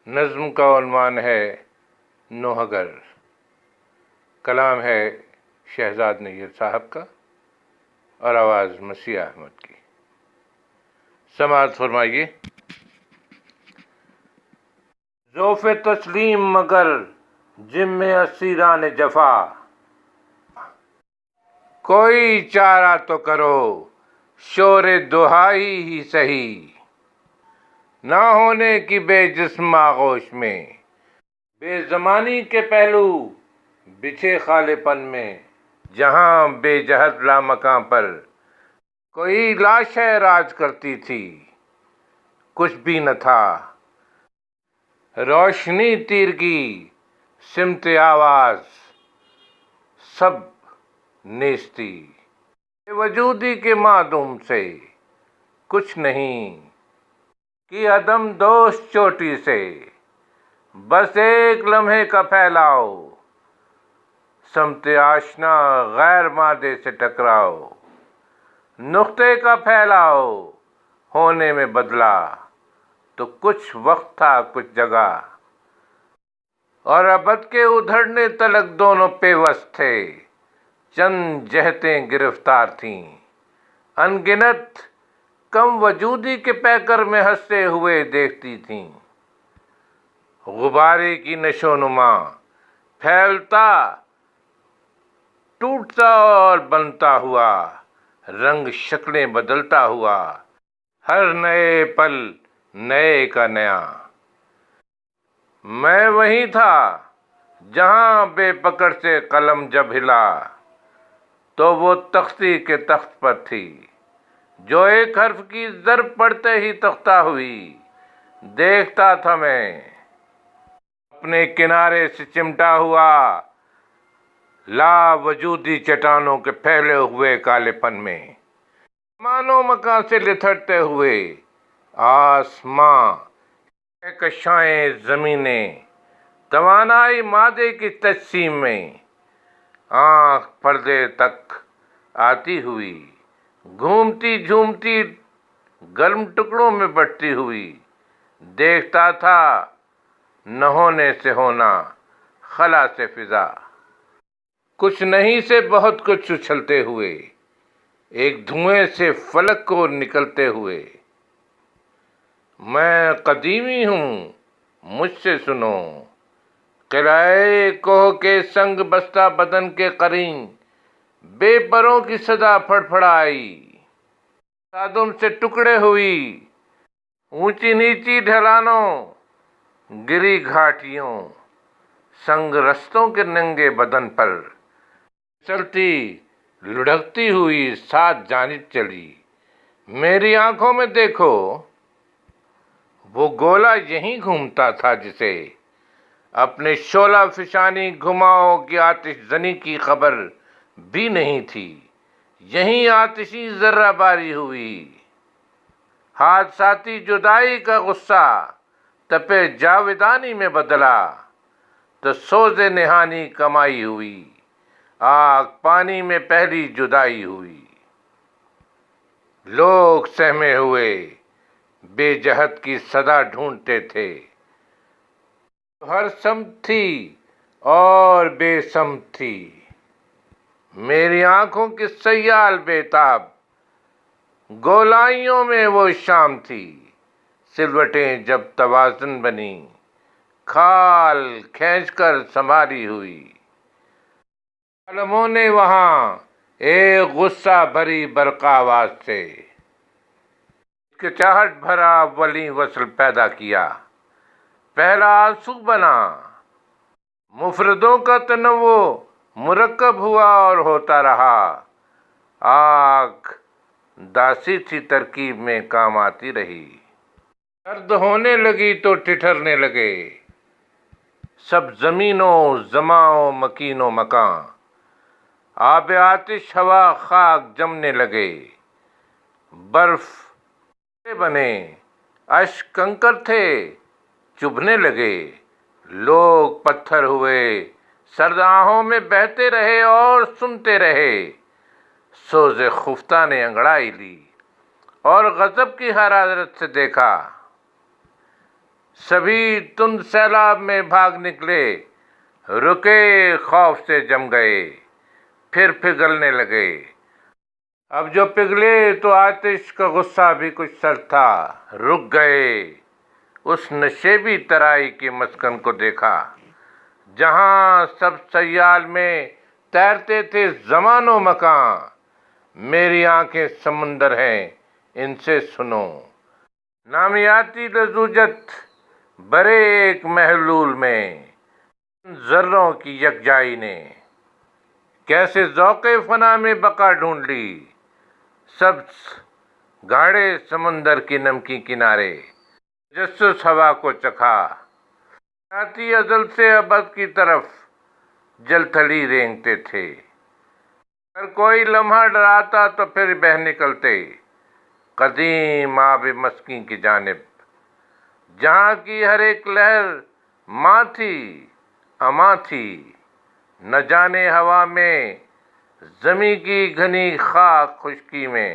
نظم کا عنوان ہے نوحہ گر، کلام ہے شہزاد نیر صاحب کا اور آواز مسیح احمد کی۔ سماعت فرمائیے۔ ذوف تسلیم مگر ذم اسیران جفا، کوئی چارہ تو کرو شور دہائی ہی سہی، نہ ہونے کی بے جسم آغوش میں بے زمانی کے پہلو بچھے خالے پن میں، جہاں بے جہت لامکاں پر کوئی لاشیں راج کرتی تھی، کچھ بھی نہ تھا روشنی تیرگی سمت آواز سب نیستی، بے وجودی کے معدوم سے کچھ نہیں کہ عدم دوست چوٹی سے بس ایک لمحے کا پھیلاؤ، سمت آشنا غیر مادے سے ٹکراؤ، نقطے کا پھیلاؤ ہونے میں بدلا تو کچھ وقت تھا کچھ جگہ، اور ابد کے ادھڑنے تلک دونوں پیوست تھے، چند جہتیں گرفتار تھیں، ان گنت کم وجودی کے پیکر میں ہنستے ہوئے دیکھتی تھیں، غبارے کی نشو نما پھیلتا ٹوٹتا اور بنتا ہوا، رنگ شکلیں بدلتا ہوا، ہر نئے پل نئے کا نیا۔ میں وہیں تھا جہاں بے پکڑ سے قلم جب ہلا تو وہ تختی کے تخت پر تھی، جو ایک حرف کی ضرب پڑتے ہی تختہ ہوئی۔ دیکھتا تھا میں اپنے کنارے سے چمٹا ہوا لا وجودی چٹانوں کے پھیلے ہوئے کالے پن میں، زمان و مکان سے لتھڑتے ہوئے آسماں، کہکشائیں زمینیں، توانائی مادے کی تجسیم میں، آنکھ پردے تک آتی ہوئی، گھومتی جھومتی گرم ٹکڑوں میں بٹتی ہوئی۔ دیکھتا تھا نہ ہونے سے ہونا، خلا سے فضا، کچھ نہیں سے بہت کچھ اچھلتے ہوئے، ایک دھوئیں سے فلک کو نکلتے ہوئے۔ میں قدیمی ہوں مجھ سے سنو، قلعے کوہ کے سنگ بستہ بدن کے قرین، بے پروں کی صدا پھڑ پھڑائی، تصادم سے ٹکڑے ہوئی، اونچی نیچی ڈھلانوں، گری گھاٹیوں، سنگ رستوں کے ننگے بدن پر چلتی لڑھکتی ہوئی سات جانب چلی۔ میری آنکھوں میں دیکھو، وہ گولا یہیں گھومتا تھا جسے اپنے شعلہ فشانی گھماؤ کی آتش زنی کی خبر بھی نہیں تھی، یہیں آتشی ذرہ باری ہوئی۔ حادثاتی جدائی کا غصہ تپے جاویدانی میں بدلا تو سوز نہانی کمائی ہوئی، آگ پانی میں پہلی جدائی ہوئی۔ لوگ سہمے ہوئے بے جہت کی صدا ڈھونڈتے تھے، ہر سمت تھی اور بے سمت تھی۔ میری آنکھوں کی سیال بیتاب گولائیوں میں وہ شام تھی، سلوٹیں جب توازن بنی، کھال کھینچ کر سنبھالی ہوئی۔ عالموں نے وہاں ایک غصہ بھری برق آواز سے ہچکچاہٹ بھرا اولیں وصل پیدا کیا، پہلا آنسو بنا، مفردوں کا تنوع مرکب ہوا اور ہوتا رہا۔ آگ داسی تھی ترکیب میں کام آتی رہی، سرد ہونے لگی تو ٹھٹھرنے لگے سب زمین و زماں و مکین و مکاں، آب آتش ہوا خاک جمنے لگے، برف بنے، اشک کنکر تھے چبھنے لگے، لوگ پتھر ہوئے، سرد آہوں میں بہتے رہے اور سنتے رہے۔ سوز خفتہ نے انگڑائی لی اور غضب کی حرارت سے دیکھا، سبھی تند سیلاب میں بھاگ نکلے، رکے خوف سے جم گئے، پھر پگھلنے لگے۔ اب جو پگھلے تو آتش کا غصہ بھی کچھ سر تھا، رک گئے۔ اس نشیبی ترائی کے مسکن کو دیکھا جہاں سب سیال میں تیرتے تھے زمان و مکان۔ میری آنکھیں سمندر ہیں، ان سے سنو نامیاتی لزوجت برے ایک محلول میں، ذروں کی یکجائی نے کیسے ذوق فنا میں بقا ڈھونڈ لی۔ سبز گاڑے سمندر کی نمکی کنارے تجسس ہوا کو چکھا، آتی ازل سے ابد کی طرف جل تھلی رینگتے تھے۔ اگر کوئی لمحہ ڈراتا تو پھر بہہ نکلتے قدیم آب مسکیں کی جانب، جہاں کی ہر ایک لہر ماں تھی، اماں تھی۔ نہ جانے ہوا میں، زمیں کی گھنی خاک خشکی میں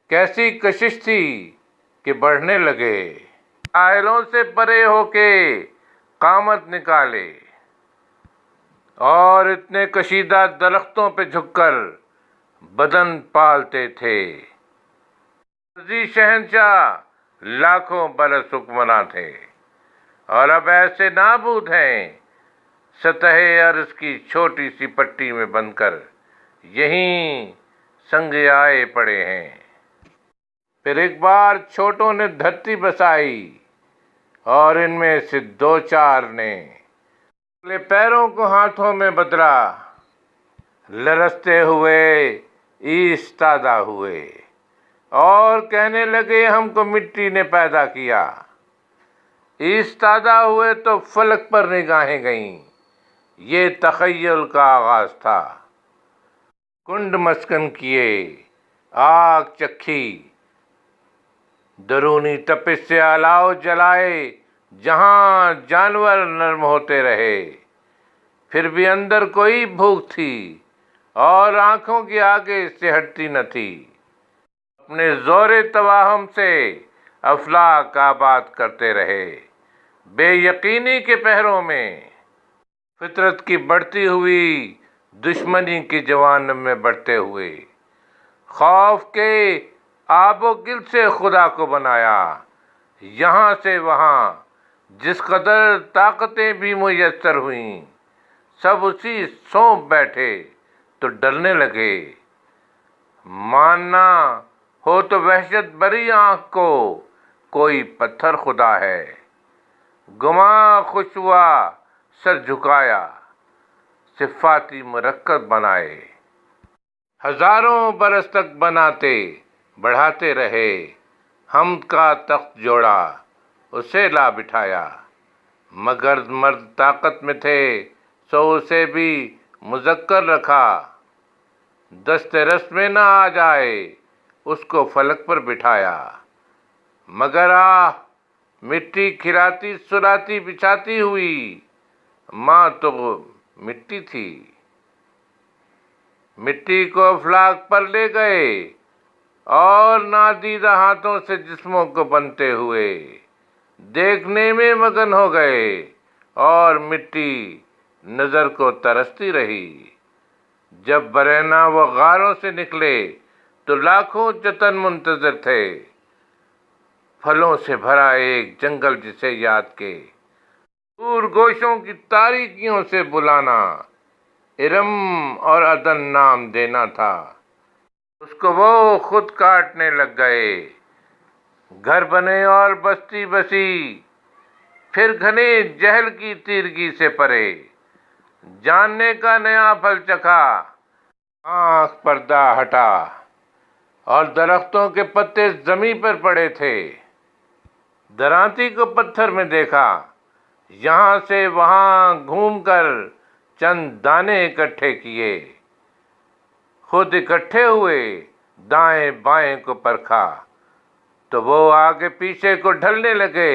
کیسی کشش تھی کہ بڑھنے لگے، ساحلوں سے پرے ہو کے قامت نکالے، اور اتنے کشیدہ درختوں پہ جھک کر بدن پالتے تھے۔ عرضی شہنشاہ لاکھوں برس حکمراں تھے، اور اب ایسے نابود ہیں، سطح عرض کی چھوٹی سی پٹی میں بند کر یہیں سنگ آئے پڑے ہیں۔ پھر ایک بار چھوٹوں نے دھرتی بسائی، اور ان میں سے دو چار نے اپنے پیروں کو ہاتھوں میں بدلا، لرزتے ہوئے ایستادہ ہوئے، اور کہنے لگے ہم کو مٹی نے پیدا کیا۔ ایستادہ ہوئے تو فلک پر نگاہیں گئیں، یہ تخیل کا آغاز تھا۔ کنڈ مسکن کیے، آگ چکھی، درونی تپش سے الاؤ جلائے، جہاں جانور نرم ہوتے رہے، پھر بھی اندر کوئی بھوک تھی، اور آنکھوں کے آگے سے ہٹتی نہ تھی۔ اپنے زور توہم سے افلاک آباد کرتے رہے، بے یقینی کے پہروں میں، فطرت کی بڑھتی ہوئی دشمنی کی جوانب میں بڑھتے ہوئے۔ خوف کے آب و گل سے خدا کو بنایا، یہاں سے وہاں جس قدر طاقتیں بھی میسر ہوئیں، سب اسی سونپ بیٹھے تو ڈرنے لگے۔ ماننا ہو تو وحشت بری آنکھ کو کوئی پتھر خدا ہے، گماں خوش ہوا سر جھکایا، صفاتی مرکب بنائے، ہزاروں برس تک بناتے بڑھاتے رہے، حمد کا تخت جوڑا، اسے لا بٹھایا، مگر مرد طاقت میں تھے سو اسے بھی مذکر رکھا، دست رس میں نہ آ جائے اس کو فلک پر بٹھایا، مگر مٹی کھلاتی سلاتی بچھاتی ہوئی ماں تو مٹی تھی۔ مٹی کو افلاک پر لے گئے، اور نادیدہ ہاتھوں سے جسموں کو بنتے ہوئے دیکھنے میں مگن ہو گئے، اور مٹی نظر کو ترستی رہی۔ جب برہنہ وہ غاروں سے نکلے تو لاکھوں جتن منتظر تھے، پھلوں سے بھرا ایک جنگل جسے یاد کے دور گوشوں کی تاریکیوں سے بلانا، ارم اور عدن نام دینا تھا۔ اس کو وہ خود کاٹنے لگ گئے، گھر بنے اور بستی بسی، پھر گھنے جہل کی تیرگی سے پرے، جاننے کا نیا پھل چکھا، آنکھ پردہ ہٹا، اور درختوں کے پتے زمین پر پڑے تھے۔ درانتی کو پتھر میں دیکھا، یہاں سے وہاں گھوم کر چند دانے اکٹھے کیے، خود اکٹھے ہوئے، دائیں بائیں کو پرکھا تو وہ آگے پیچھے کو ڈھلنے لگے،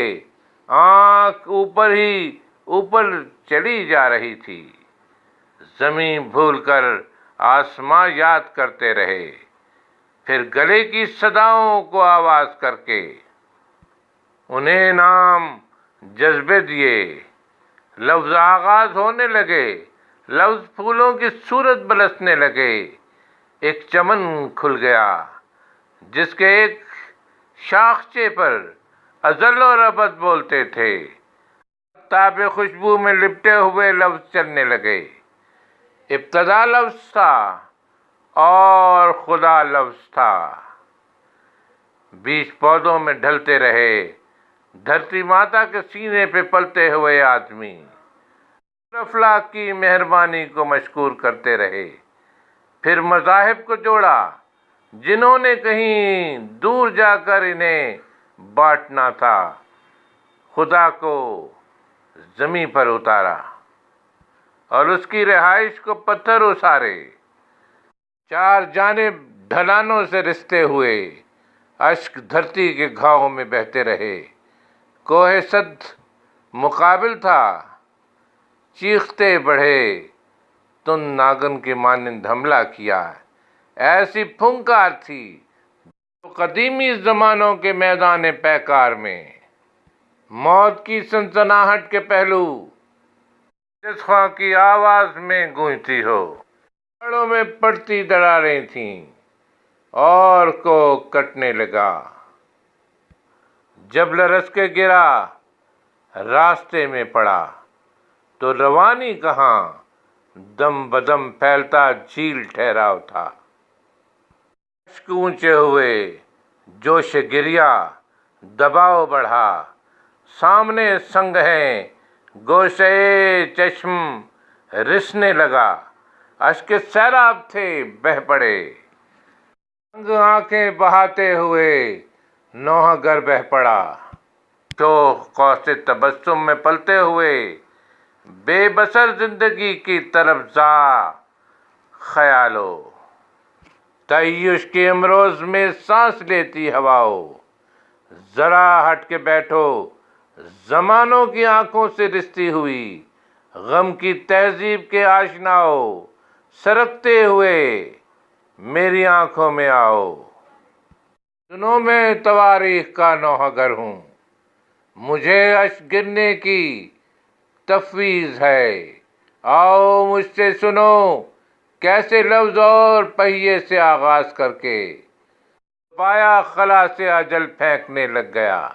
آنکھ اوپر ہی اوپر چلی جا رہی تھی۔ زمین بھول کر آسماں یاد کرتے رہے، پھر گلے کی صداؤں کو آواز کر کے انہیں نام جذبے دیے، لفظ آغاز ہونے لگے، لفظ پھولوں کی صورت بلسنے لگے۔ ایک چمن کھل گیا جس کے ایک شاخچے پر ازل اور ابد بولتے تھے۔ تاب خوشبو میں لپٹے ہوئے لفظ چلنے لگے۔ ابتدا لفظ تھا اور خدا لفظ تھا۔ بیچ پودوں میں ڈھلتے رہے، دھرتی ماتا کے سینے پہ پلتے ہوئے آدمی افلاک کی مہربانی کو مشکور کرتے رہے۔ پھر مذاہب کو جوڑا جنہوں نے کہیں دور جا کر انہیں بانٹنا تھا، خدا کو زمیں پر اتارا اور اس کی رہائش کو پتھر اتارے۔ چار جانب ڈھلانوں سے رستے ہوئے اشک دھرتی کے گھاؤں میں بہتے رہے۔ کوہ صد مقابل تھا، چیختے بڑھے، تن ناگن کے مانند حملہ کیا۔ ایسی پھنکار تھی جو قدیمی زمانوں کے میدان پیکار میں موت کی سنسناہٹ کے پہلو جس خواہ کی آواز میں گونجتی ہو۔ پہاڑوں میں پڑتی دراریں تھیں اور کو کٹنے لگا۔ جب لرز کے گرا راستے میں پڑا تو روانی کہاں، دم بدم پھیلتا جھیل ٹھہراؤ تھا۔ اشک اونچے ہوئے، جوش گریا دباؤ بڑھا، سامنے سنگ ہیں گوشے چشم رسنے لگا۔ اشک سیلاب تھے بہہ پڑے، تنگ آنکھیں بہاتے ہوئے نوحہ گر بہہ پڑا۔ شوق قوس تبسم میں پلتے ہوئے بے بسر زندگی کی طرف زا خیالو، تعیش کے امروز میں سانس لیتی ہواؤ۔ ذرا ہٹ کے بیٹھو زمانوں کی آنکھوں سے رستی ہوئی، غم کی تہذیب کے آشناؤ، سرکتے ہوئے میری آنکھوں میں آؤ۔ سنو میں تواریخ کا نوحہ گر ہوں، مجھے اشک گرنے کی تفویض ہے۔ آؤ مجھ سے سنو کیسے لفظ اور پہیے سے آغاز کر کے پایا خلا سے اجل پھینکنے لگ گیا۔